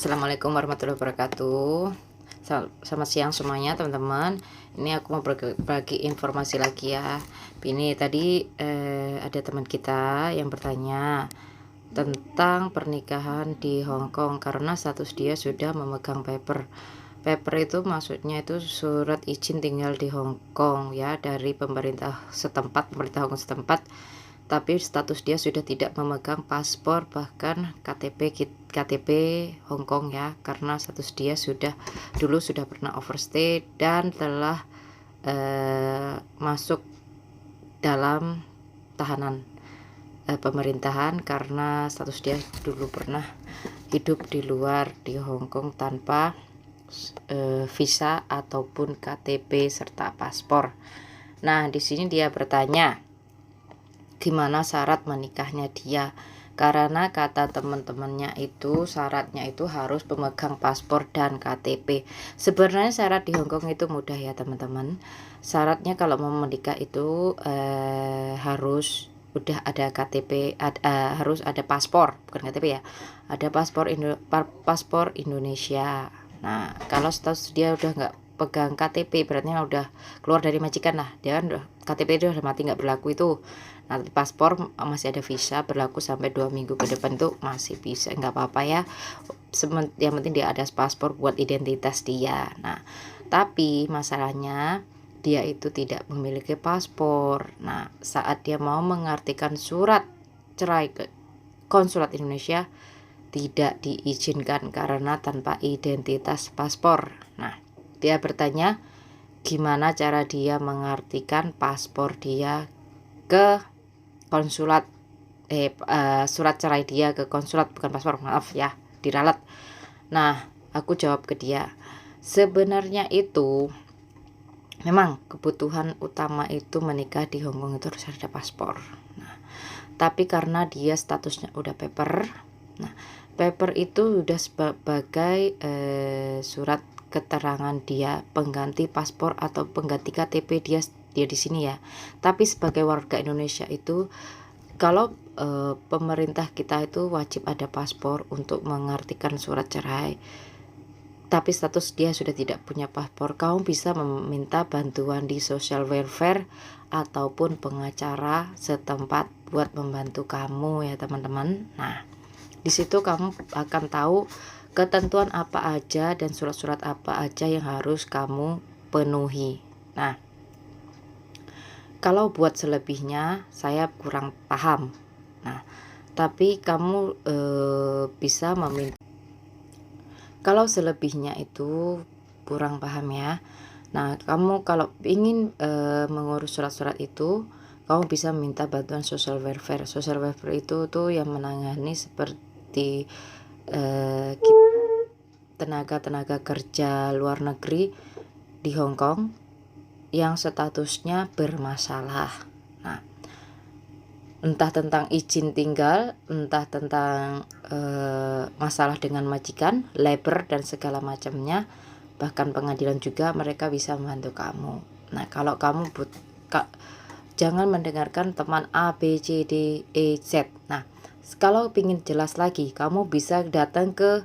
Assalamualaikum warahmatullahi wabarakatuh. Selamat siang semuanya teman-teman. Ini aku mau berbagi informasi lagi ya. Ini tadi ada teman kita yang bertanya tentang pernikahan di Hong Kong karena status dia sudah memegang paper. Paper itu maksudnya itu surat izin tinggal di Hong Kong ya, dari pemerintah Hong Kong setempat. Tapi status dia sudah tidak memegang paspor bahkan KTP Hong Kong ya, karena status dia dulu sudah pernah overstay dan telah masuk dalam tahanan pemerintahan karena status dia dulu pernah hidup di luar di Hong Kong tanpa visa ataupun KTP serta paspor. Nah, di sini dia bertanya gimana syarat menikahnya dia, karena kata teman-temannya itu syaratnya itu harus pemegang paspor dan KTP. Sebenarnya syarat di Hong Kong itu mudah ya teman-teman. Syaratnya kalau mau menikah itu harus udah ada KTP, harus ada paspor, bukan KTP ya, ada paspor Indonesia. Nah, kalau status dia udah nggak pegang KTP berarti udah keluar dari majikan lah, dia kan KTP itu udah mati nggak berlaku itu. Nanti paspor masih ada visa berlaku sampai 2 minggu ke depan, itu masih bisa, nggak apa-apa ya. Yang penting dia ada paspor buat identitas dia. Nah, tapi masalahnya dia itu tidak memiliki paspor. Nah, saat dia mau mengartikan surat cerai ke konsulat Indonesia tidak diizinkan karena tanpa identitas paspor. Nah, dia bertanya gimana cara dia mengartikan paspor dia ke konsulat, surat cerai dia ke konsulat, bukan paspor, maaf ya, diralat. Nah, aku jawab ke dia, sebenarnya itu memang kebutuhan utama itu menikah di Hong Kong itu harus ada paspor. Nah, tapi karena dia statusnya udah paper, nah paper itu udah sebagai surat keterangan dia pengganti paspor atau pengganti KTP dia di sini ya. Tapi sebagai warga Indonesia itu kalau pemerintah kita itu wajib ada paspor untuk mengartikan surat cerai. Tapi status dia sudah tidak punya paspor, kamu bisa meminta bantuan di social welfare ataupun pengacara setempat buat membantu kamu ya teman-teman. Nah, di situ kamu akan tahu ketentuan apa aja dan surat-surat apa aja yang harus kamu penuhi. Nah, kalau buat selebihnya saya kurang paham. Nah, tapi kamu bisa meminta. Kalau selebihnya itu kurang paham ya. Nah, kamu kalau ingin mengurus surat-surat itu, kamu bisa minta bantuan social welfare. Social welfare itu tuh yang menangani seperti tenaga kerja luar negeri di Hong Kong yang statusnya bermasalah. Nah, entah tentang izin tinggal, entah tentang masalah dengan majikan, labor dan segala macamnya, bahkan pengadilan juga mereka bisa membantu kamu. Nah, kalau kamu jangan mendengarkan teman A, B, C, D, E, Z. Nah, kalau ingin jelas lagi, kamu bisa datang ke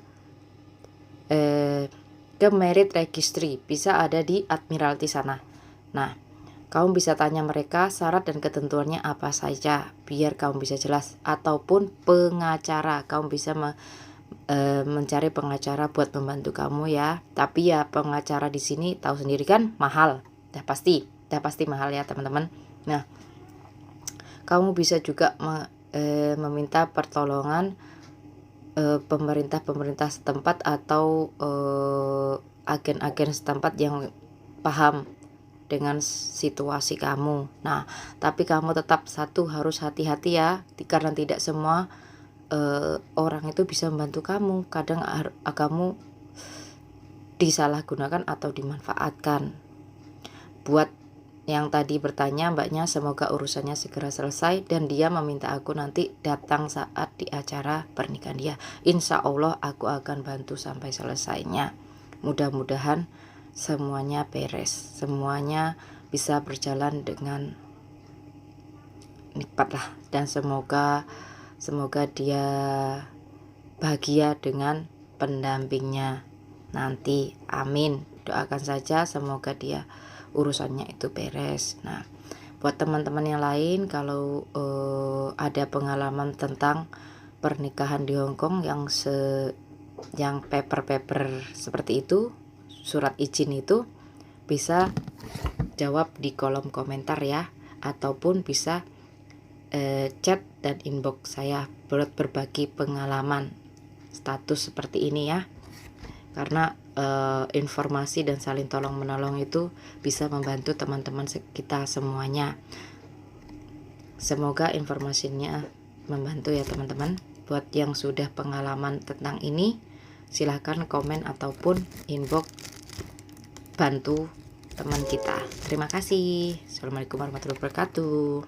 Merit Registry, bisa ada di Admiralty sana. Nah, kamu bisa tanya mereka syarat dan ketentuannya apa saja biar kamu bisa jelas, ataupun pengacara, kamu bisa mencari pengacara buat membantu kamu ya. Tapi ya pengacara di sini tahu sendiri kan mahal, dah pasti mahal ya teman-teman. Nah, kamu bisa juga meminta pertolongan pemerintah setempat atau agen-agen setempat yang paham dengan situasi kamu. Nah, tapi kamu tetap harus hati-hati ya, karena tidak semua orang itu bisa membantu kamu. Kadang kamu disalahgunakan atau dimanfaatkan. Buat yang tadi bertanya mbaknya, semoga urusannya segera selesai dan dia meminta aku nanti datang saat di acara pernikahan dia. Insya Allah aku akan bantu sampai selesainya. Mudah-mudahan semuanya beres, semuanya bisa berjalan dengan nikmat lah, dan semoga dia bahagia dengan pendampingnya nanti. Amin. Doakan saja semoga dia urusannya itu beres. Nah, buat teman-teman yang lain kalau ada pengalaman tentang pernikahan di Hong Kong yang paper seperti itu, surat izin itu, bisa jawab di kolom komentar ya, ataupun bisa chat dan inbox saya buat berbagi pengalaman status seperti ini ya, karena informasi dan saling tolong menolong itu bisa membantu teman-teman kita semuanya. Semoga informasinya membantu ya teman-teman. Buat yang sudah pengalaman tentang ini, silahkan komen ataupun inbox bantu teman kita. Terima kasih. Assalamualaikum warahmatullahi wabarakatuh.